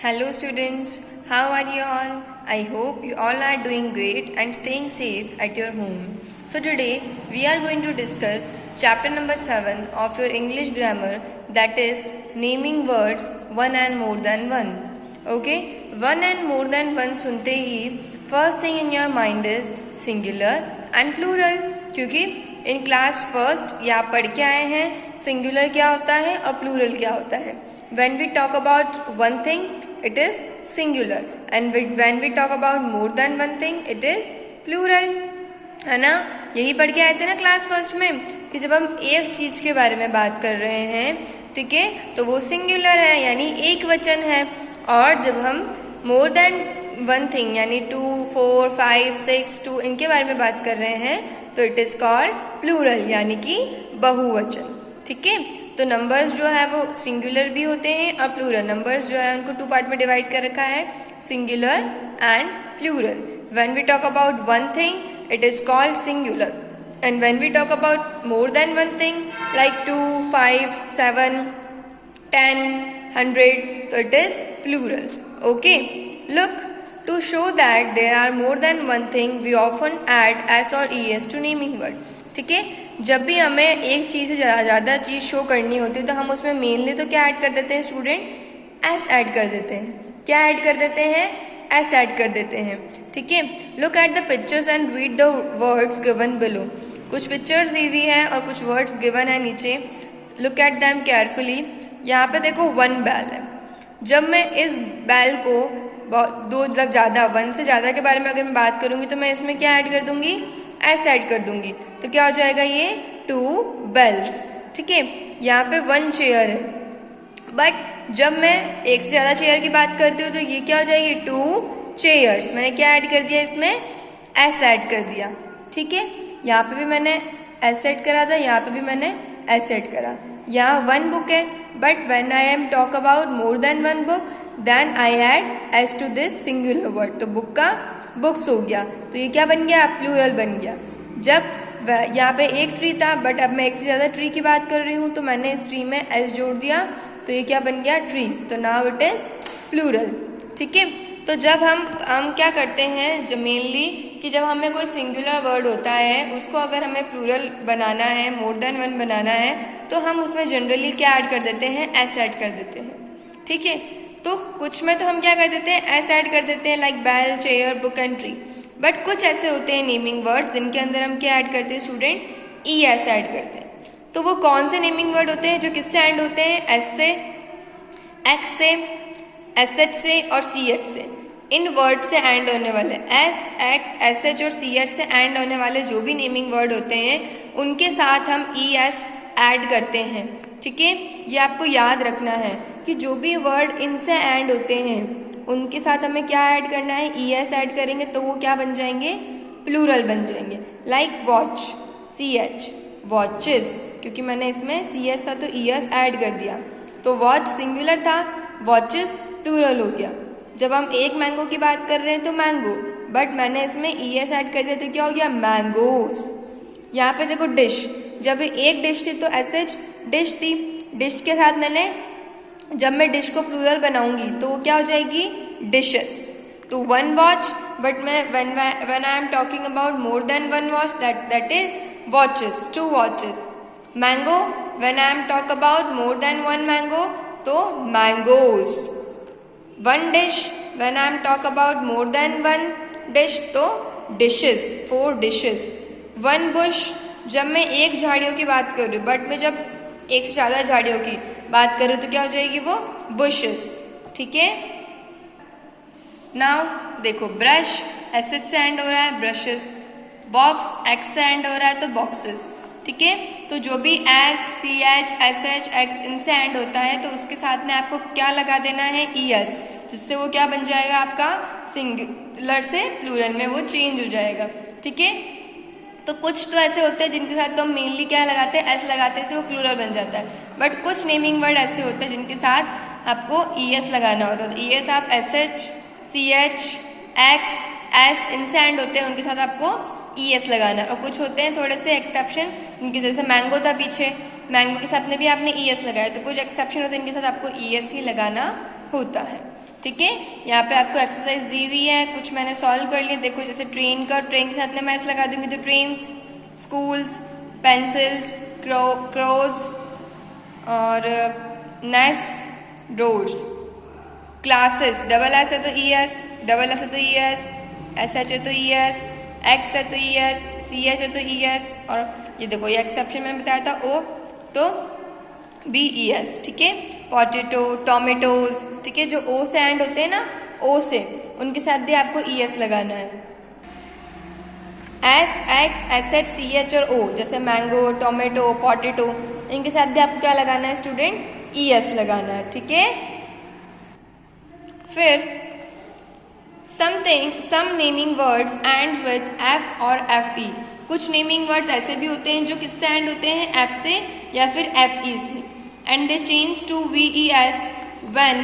Hello students, how are you all? I hope you all are doing great and staying safe at your home. So today we are going to discuss chapter number 7 of your English grammar, that is naming words one and more than one. Okay, one and more than one सुनते ही first thing in your mind is singular and plural, क्योंकि in class first या पढ़ के आए हैं singular क्या होता है और प्लूरल क्या होता है. When we talk about one thing, it is singular, and when we talk about more than one thing, it is plural. है ना, यही पढ़ के आए थे ना क्लास फर्स्ट में कि जब हम एक चीज के बारे में बात कर रहे हैं, ठीक है, तो वो सिंगुलर है यानी एक वचन है, और जब हम मोर देन वन थिंग यानी 2, 4, 5, 6, 2 इनके बारे में बात कर रहे हैं तो इट इज कॉल्ड प्लूरल यानी कि बहुवचन. ठीक है, तो नंबर्स जो है वो सिंगुलर भी होते हैं और प्लूरल. नंबर्स जो है उनको 2 पार्ट में डिवाइड कर रखा है, singular and plural. When we talk about one thing it is called singular, and when we talk about more than one thing like 2, 5, 7, 10, 100 तो it is plural. Okay, look, to show that there are more than one thing we often add s or es to naming word. ठीक है, जब भी हमें एक चीज से ज्यादा चीज शो करनी होती है तो हम उसमें मेनली तो क्या ऐड कर देते हैं स्टूडेंट, एस ऐड कर देते हैं. क्या ऐड कर देते हैं, एस ऐड कर देते हैं. ठीक है, look at the pictures and read the words given below. कुछ पिक्चर्स दी हुई है और कुछ वर्ड्स गिवन है नीचे. Look at them carefully. यहाँ पे देखो वन बैल है. जब मैं इस बैल को दो मतलब ज्यादा वन से ज्यादा के बारे में अगर मैं बात करूंगी तो मैं इसमें क्या ऐड कर दूंगी, एस ऐड कर दूंगी. तो क्या हो जाएगा, ये 2 बेल्स. ठीक है, यहाँ पे 1 चेयर है, बट जब मैं एक से ज्यादा चेयर की बात करती हूँ तो ये क्या हो जाएगी, 2 चेयर्स. मैंने क्या ऐड कर दिया इसमें, एस ऐड कर दिया. ठीक है, यहाँ पे भी मैंने एस ऐड करा था, यहाँ पे भी मैंने एस ऐड करा. यहाँ 1 बुक है, but when I am talk about more than 1 book then I add S to this singular word. तो बुक का बुक्स हो गया, तो ये क्या बन गया, प्लूरल बन गया. जब यहाँ पे एक ट्री था बट अब मैं एक से ज्यादा ट्री की बात कर रही हूँ तो मैंने इस ट्री में एस जोड़ दिया तो ये क्या बन गया, ट्रीज. तो नाउ इट इज प्लूरल. ठीक है, तो जब हम क्या करते हैं जब मेनली कि जब हमें कोई सिंगुलर वर्ड होता है उसको अगर हमें प्लूरल बनाना है, मोर देन वन बनाना है, तो हम उसमें जनरली क्या ऐड कर देते हैं, एस ऐड कर देते हैं. ठीक है, तो कुछ में तो हम क्या कर देते हैं, एस ऐड कर देते हैं लाइक बैल, chair, book and tree. But कुछ ऐसे होते हैं नेमिंग वर्ड जिनके अंदर हम क्या ऐड करते हैं स्टूडेंट, ई एस ऐड करते हैं. तो वो कौन से नेमिंग वर्ड होते हैं जो किससे ऐड होते हैं, एस से, एक्स से, एस एच से और सी एच से. इन वर्ड से एंड होने वाले एस, एक्स, एस एच और सी एच से एंड होने वाले जो भी नेमिंग वर्ड होते हैं उनके साथ हम ई एस ऐड करते हैं. ठीक है, ये आपको याद रखना है कि जो भी वर्ड इनसे एंड होते हैं उनके साथ हमें क्या ऐड करना है, ई एस ऐड करेंगे तो वो क्या बन जाएंगे, प्लूरल बन जाएंगे. Like watch, C H, watches, क्योंकि मैंने इसमें सी एच था तो ई एस ऐड कर दिया. तो वॉच सिंगुलर था, वॉचेस प्लूरल हो गया. जब हम एक मैंगो की बात कर रहे हैं तो मैंगो, बट मैंने इसमें ई एस ऐड कर दिया तो क्या हो गया, मैंगोस. यहाँ पे देखो डिश, जब एक डिश थी तो एस एच डिश थी. डिश के साथ मैंने जब मैं डिश को प्लूरल बनाऊंगी तो वो क्या हो जाएगी, डिशेस. तो 1 वॉच, बट मैं when I am talking about more than 1 watch that is watches, 2 watches. Mango, when I am talk about more than 1 mango तो mangoes. 1 dish, when I am talk about more than 1 dish तो dishes, 4 dishes. 1 bush, जब मैं एक झाड़ियों की बात कर रही हूँ, बट मैं जब एक से ज्यादा झाड़ियों की बात करूँ तो क्या हो जाएगी वो, बुशेस. ठीक है, नाउ देखो ब्रश, एस एच से एंड हो रहा है, ब्रशेस. बॉक्स, एक्स से एंड हो रहा है तो बॉक्सेस. ठीक है, तो जो भी S, C H, S H, X इनसे एंड होता है तो उसके साथ में आपको क्या लगा देना है, ई एस, जिससे वो क्या बन जाएगा आपका, सिंगुलर से प्लूरल में वो चेंज हो जाएगा. ठीक है, तो कुछ तो ऐसे होते हैं जिनके साथ तो हम मेनली क्या लगाते हैं, एस लगाते हैं, इससे वो प्लूरल बन जाता है. बट कुछ नेमिंग वर्ड ऐसे होते हैं जिनके साथ आपको ई एस लगाना होता है. तो ई एस आप S H, C H, X, S इनसे एंड होते हैं उनके साथ आपको ई एस लगाना. और कुछ होते हैं थोड़े से एक्सेप्शन, उनके जैसे मैंगो था पीछे, मैंगो के साथ में भी आपने ई एस लगाया, तो कुछ एक्सेप्शन होते हैं इनके साथ आपको ई एस ही लगाना होता है. ठीक है, यहाँ पे आपको एक्सरसाइज दी हुई है, कुछ मैंने सॉल्व कर लिया। देखो जैसे ट्रेन का, ट्रेन के साथ में मैं लगा दूंगी तो ट्रेन्स, स्कूल्स, पेंसिल्स, क्रोज और nest, roads, classes, double S है तो ई एस, डबल एस है तो ई एस, एस एच है तो ई एस, एक्स है तो ई एस, सी एच है तो ई एस, और ये देखो ये एक्सेप्शन मैंने बताया था ओ तो बी ई एस। ठीक है, पोटैटो, टोमेटोज, ठीक है, जो ओ से एंड होते हैं ना, ओ से, उनके साथ भी आपको ई एस लगाना है। S, X, S H, C H और ओ, जैसे मैंगो, टोमेटो, पोटैटो, इनके साथ भी आपको क्या लगाना है स्टूडेंट, ई एस लगाना है। ठीक है, फिर some naming words end with F और एफ ई। कुछ नेमिंग वर्ड्स ऐसे भी होते हैं जो किससे एंड होते हैं, एफ से या फिर एफ ई से, and they change to V E S when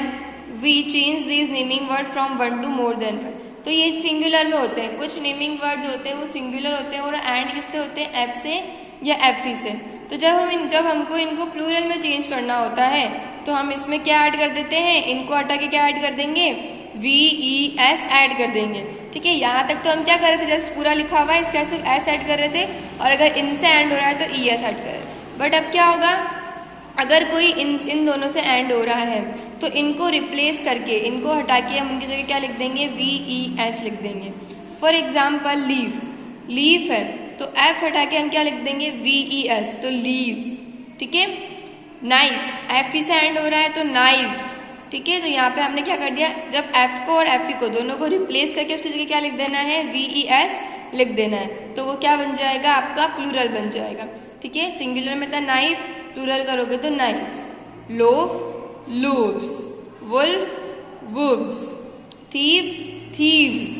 we change these naming word from one to more than one. तो ये सिंगुलर में होते हैं, कुछ नेमिंग वर्ड जो होते हैं वो सिंगुलर होते हैं और एंड किससे होते हैं, एफ से या एफ ई से। तो जब हमको इनको प्लूरल में चेंज करना होता है तो हम इसमें क्या ऐड कर देते हैं, इनको हटा के क्या ऐड कर देंगे, वी ई एस ऐड कर देंगे। ठीक है, यहाँ तक तो हम क्या कर रहे थे, जस्ट पूरा लिखा हुआ है इसका सिर्फ एस ऐड कर रहे थे, और अगर इनसे एंड हो रहा है तो ई एस ऐड कर रहे हैं। बट अब क्या होगा, अगर कोई इन दोनों से एंड हो रहा है तो इनको रिप्लेस करके, इनको हटा के हम उनकी जगह क्या लिख देंगे, वी ई एस लिख देंगे। फॉर एग्जाम्पल लीफ, लीफ है तो एफ हटा के हम क्या लिख देंगे, वी ई एस, तो लीव्स। ठीक है, नाइफ, एफ ई से एंड हो रहा है तो नाइफ। ठीक है, तो यहाँ पे हमने क्या कर दिया, जब एफ को और एफ ई को दोनों को रिप्लेस करके उसकी जगह क्या लिख देना है, वी ई एस लिख देना है, तो वो क्या बन जाएगा, आपका प्लूरल बन जाएगा। ठीक है, सिंगुलर में था नाइफ, प्लूरल करोगे तो knifes. Loaf, loaves, wolf, wolves, thief, thieves,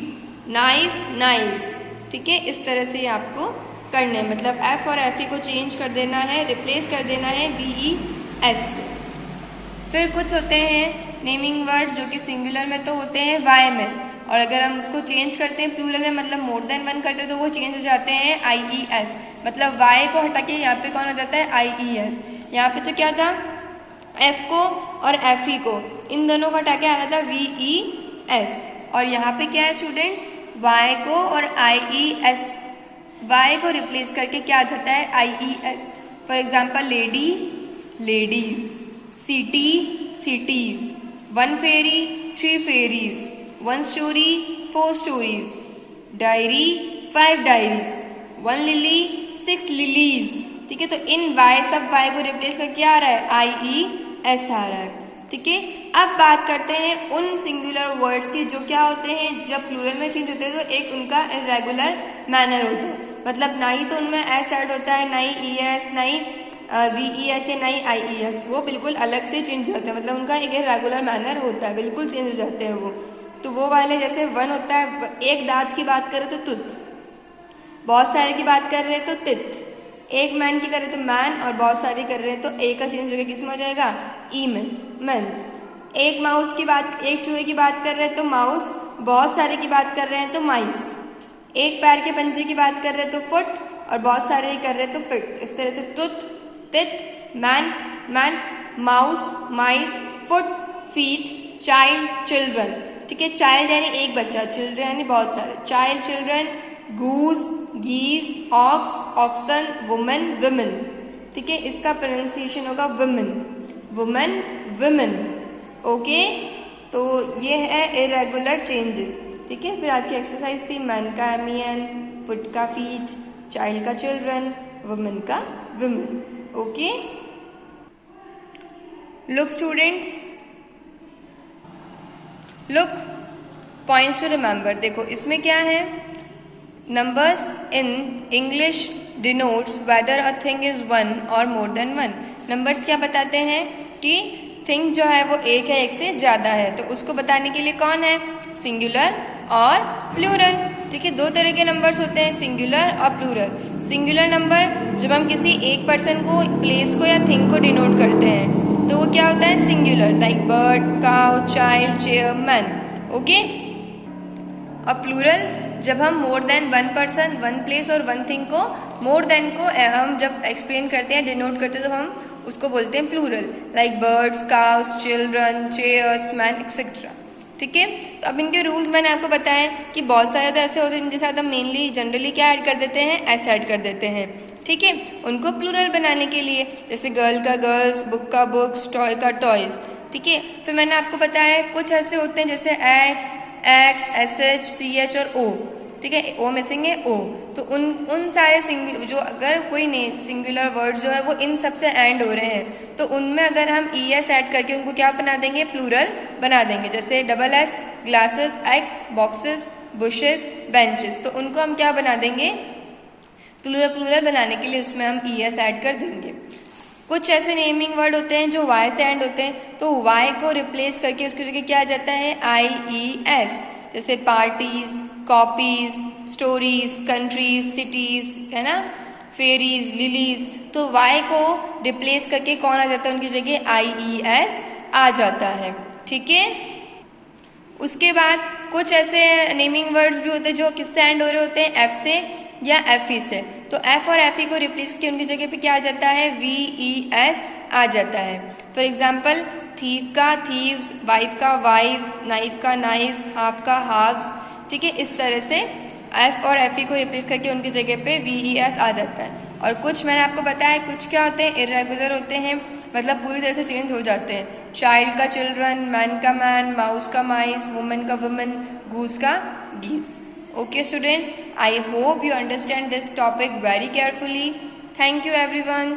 knife, knifes. ठीक है, इस तरह से आपको करना है, मतलब एफ और एफ ई को चेंज कर देना है, रिप्लेस कर देना है वी ई एस से। फिर कुछ होते हैं नेमिंग वर्ड्स जो कि सिंगुलर में तो होते हैं वाई में, और अगर हम उसको चेंज करते हैं प्लूरल में, मतलब मोर देन वन करते हैं, तो वो चेंज हो जाते हैं आई ई एस, मतलब वाई को हटा के यहाँ पे कौन हो जाता है, आई ई एस। यहाँ पे तो क्या था, एफ को और एफ ई को, इन दोनों को हटा के आ रहा था वी ई एस, और यहाँ पे क्या है स्टूडेंट्स, वाई को और आई ई एस, वाई को रिप्लेस करके क्या आ जाता है, I E S. For example lady, ladies, city, cities, one ferry, three ferries, one story, four stories, diary, five diaries, one lily, six lilies. ठीक है, तो इन वाई, सब वाई को रिप्लेस करके क्या आ रहा है, आई ई एस आ रहा है। ठीक है, अब बात करते हैं उन सिंगुलर वर्ड्स की जो क्या होते हैं, जब प्लूरल में चेंज होते हैं तो एक उनका इरेगुलर मैनर होता है, मतलब ना ही तो उनमें एस ऐड होता है, ना ही ई एस, ना ही वी ई एस या ना ही आई ई एस, वो बिल्कुल अलग से चेंज होते हैं, मतलब उनका एक रेगुलर मैनर होता है, बिल्कुल चेंज हो जाते हैं वो। तो वो वाले जैसे वन होता है, एक दांत की बात करें तो तुत, बहुत सारे की बात कर रहे हैं तो तित, एक मैन की कर रहे तो मैन, और बहुत सारी कर रहे हैं तो ए का चेंज होकर किस में हो जाएगा, ई में, मैन। एक माउस की बात, एक चूहे की बात कर रहे हैं तो माउस, बहुत सारे की बात कर रहे हैं तो माइस, एक पैर के पंजे की बात कर रहे हैं तो फुट, और बहुत सारे कर रहे हैं तो फिट। इस तरह से तुत, तित, मैन, मैन, माउस, माइस, फुट, फीट, चाइल्ड, चिल्ड्रन। ठीक है, चाइल्ड यानी एक बच्चा, चिल्ड्रन यानी बहुत सारे, चाइल्ड, चिल्ड्रन, गूज, गीज, ऑक्स, ऑक्सन, वुमन, विमेन। ठीक है, इसका प्रोनाउंसिएशन होगा विमेन, वुमन, विमेन। ओके, तो ये है इरेगुलर चेंजेस। ठीक है, फिर आपकी एक्सरसाइज थी मैन का एमियन, फुट का फीट, चाइल्ड का चिल्ड्रन, वुमेन का women. Okay, look students, look, points to remember. देखो इसमें क्या है, numbers in English denotes whether a thing is one और मोर देन वन। नंबर्स क्या बताते हैं कि थिंग जो है वो एक है, एक से ज्यादा है, तो उसको बताने के लिए कौन है, सिंगुलर और प्लूरल। ठीक है, दो तरह के नंबर्स होते हैं, सिंगुलर और प्लूरल। सिंगुलर नंबर जब हम किसी एक पर्सन को, प्लेस को या थिंग को डिनोट करते हैं तो वो क्या होता है, singular, like bird, cow, child, chair, man. Okay, और प्लूरल जब हम मोर than one person, one place और वन थिंग को, मोर देन को हम जब एक्सप्लेन करते हैं, डिनोट करते हैं, तो हम उसको बोलते हैं plural, like birds, cows, children, chairs, man, etcetera. ठीक है। तो अब इनके रूल्स मैंने आपको बताया कि बहुत सारे तो ऐसे होते हैं जिनके साथ हम मेनली जनरली क्या ऐड कर देते हैं, एस ऐड कर देते हैं, ठीक है, उनको प्लूरल बनाने के लिए, जैसे गर्ल का गर्ल्स, बुक का बुक्स, टॉय का टॉयज, ठीक है। फिर मैंने आपको बताया कुछ ऐसे होते हैं जैसे X, S H, C H और ओ, ठीक है, ओ मिसिंग है ओ, तो उन सारे सिंगुलर जो अगर कोई सिंगुलर वर्ड जो है वो इन सबसे एंड हो रहे हैं तो उनमें अगर हम ई एस ऐड करके उनको क्या बना देंगे, प्लूरल बना देंगे। जैसे double S, glasses, x, boxes, bushes, benches, तो उनको हम क्या बना देंगे, प्लूरल बनाने के लिए उसमें हम ई एस ऐड कर देंगे। कुछ ऐसे नेमिंग वर्ड होते हैं जो वाई से एंड होते हैं, तो वाई को रिप्लेस करके उसकी जगह क्या आ जाता है, आई ई एस, जैसे parties, copies, stories, countries, cities, है ना, फेरीज, लिलीज, तो वाई को रिप्लेस करके कौन आ जाता है उनकी जगह, आई ई एस आ जाता है, ठीक है। उसके बाद कुछ ऐसे नेमिंग वर्ड्स भी होते हैं जो किससे एंड हो रहे होते हैं, एफ से या एफ ई से, तो एफ और एफ ई को रिप्लेस करके उनकी जगह पे क्या आ जाता है, वी ई एस आ जाता है। फॉर एग्जाम्पल थीव का थीव्स, वाइफ का वाइव्स, नाइफ का नाइव्स, हाफ का हाफ्स, ठीक है, इस तरह से एफ और एफ ई को रिप्लेस करके उनकी जगह पे वी ई एस आ जाता है। और कुछ मैंने आपको बताया कुछ क्या होते हैं, इरेगुलर होते हैं, मतलब पूरी तरह से चेंज हो जाते हैं। चाइल्ड का चिल्ड्रन, मैन का मैन, माउस का माइस, वुमन का वुमन, गूस का गीस। Okay students, I hope you understand this topic very carefully. Thank you everyone.